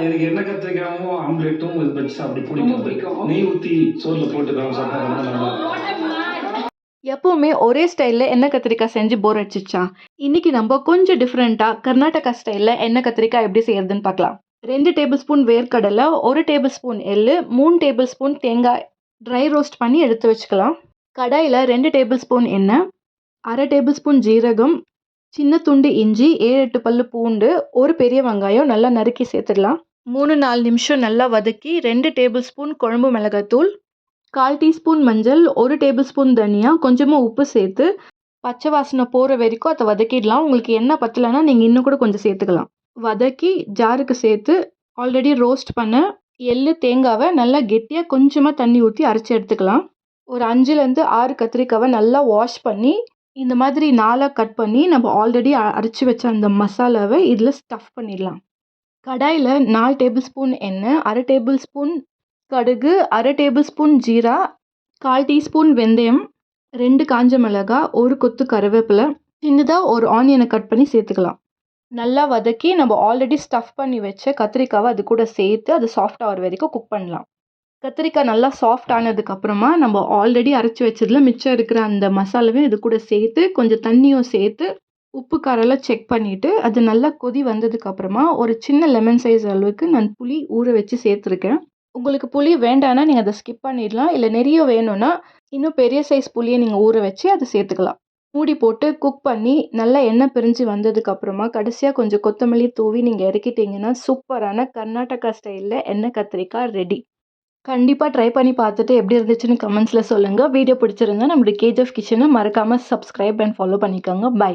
எனக்கு எண்ணெய் கத்திரிக்காயும் ஆம்லெட்டும் இது வச்சு அப்படி ரொம்ப பிடிக்கும். பிடிக்கும். நெய் ஊற்றி சோறில் போட்டு சாப்பிட்டா ரொம்ப நல்லா எப்பவுமே ஒரே ஸ்டைலில் எண்ணெய் கத்திரிக்காய் செஞ்சு போர் அடிச்சிச்சா? இன்னைக்கு நம்ம கொஞ்சம் டிஃப்ரெண்ட்டாக கர்நாடகா ஸ்டைலில் எண்ணெய் கத்திரிக்காய் எப்படி செய்யறதுன்னு பார்க்கலாம். 2 டேபிள் ஸ்பூன் வேர்க்கடலை, 1 டேபிள் ஸ்பூன் எள்ளு, 3 டேபிள் ஸ்பூன் தேங்காய் ட்ரை ரோஸ்ட் பண்ணி எடுத்து வச்சுக்கலாம். கடாயில் 2 டேபிள் ஸ்பூன் எண்ணெய், 1/2 டேபிள் ஸ்பூன் ஜீரகம், சின்ன துண்டு இஞ்சி, 7-8 பல்லு பூண்டு, ஒரு பெரிய வெங்காயம் நல்லா நறுக்கி சேர்த்துடலாம். 3-4 நிமிஷம் நல்லா வதக்கி 2 டேபிள் ஸ்பூன் குழம்பு மிளகாத்தூள், 1/4 டீஸ்பூன் மஞ்சள், 1 டேபிள் ஸ்பூன் தனியா, கொஞ்சமாக உப்பு சேர்த்து பச்சை வாசனை போகிற வரைக்கும் அதை வதக்கிடலாம். உங்களுக்கு எண்ணெய் பத்தலைன்னா நீங்கள் இன்னும் கூட கொஞ்சம் சேர்த்துக்கலாம். வதக்கி ஜாருக்கு சேர்த்து ஆல்ரெடி ரோஸ்ட் பண்ண எள்ளு தேங்காவை நல்லா கெட்டியாக கொஞ்சமாக தண்ணி ஊற்றி அரைச்சி எடுத்துக்கலாம். ஒரு 5-6 கத்திரிக்காவை நல்லா வாஷ் பண்ணி இந்த மாதிரி 4 கட் பண்ணி நம்ம ஆல்ரெடி அரைச்சி வச்ச அந்த மசாலாவை இதில் ஸ்டஃப் பண்ணிடலாம். கடாயில் 4 டேபிள் ஸ்பூன் எண்ணெய், 1/2 டேபிள் ஸ்பூன் கடுகு, 1/2 டேபிள் ஸ்பூன் ஜீரா, 1/4 டீஸ்பூன் வெந்தயம், 2 காஞ்ச மிளகாய், 1 கொத்து கருவேப்பிலை, சின்னதாக ஒரு ஆனியனை கட் பண்ணி சேர்த்துக்கலாம். நல்லா வதக்கி நம்ம ஆல்ரெடி ஸ்டஃப் பண்ணி வச்ச கத்திரிக்காவை அது கூட சேர்த்து அது சாஃப்ட் ஆகிற வரைக்கும் குக் பண்ணலாம். கத்திரிக்காய் நல்லா சாஃப்ட் ஆனதுக்கப்புறமா நம்ம ஆல்ரெடி அரைச்சி வச்சதில் மிச்சம் இருக்கிற அந்த மசாலாவையும் இது கூட சேர்த்து கொஞ்சம் தண்ணியும் சேர்த்து உப்பு காரெல்லாம் செக் பண்ணிவிட்டு அது நல்லா கொதி வந்ததுக்கப்புறமா ஒரு சின்ன லெமன் சைஸ் அளவுக்கு நான் புளி ஊற வச்சு சேர்த்துருக்கேன். உங்களுக்கு புளி வேண்டான்னா நீங்கள் அதை ஸ்கிப் பண்ணிடலாம். இல்லை நிறைய வேணும்னா இன்னும் பெரிய சைஸ் புளியை நீங்கள் ஊற வச்சு அதை சேர்த்துக்கலாம். மூடி போட்டு குக் பண்ணி நல்லா எண்ணெய் பிரிஞ்சு வந்ததுக்கப்புறமா கடைசியாக கொஞ்சம் கொத்தமல்லி தூவி நீங்கள் இறக்கிட்டிங்கன்னா சூப்பரான கர்நாடகா ஸ்டைலில் எண்ணெய் கத்திரிக்காய் ரெடி. கண்டிப்பாக ட்ரை பண்ணி பார்த்துட்டு எப்படி இருந்துச்சுன்னு கமெண்ட்ஸில் சொல்லுங்கள். வீடியோ பிடிச்சிருந்தா நம்மளுடைய கேஜிஎஃப் கிச்சனை மறக்காமல் சப்ஸ்கிரைப் அண்ட் ஃபாலோ பண்ணிக்கோங்க. பை.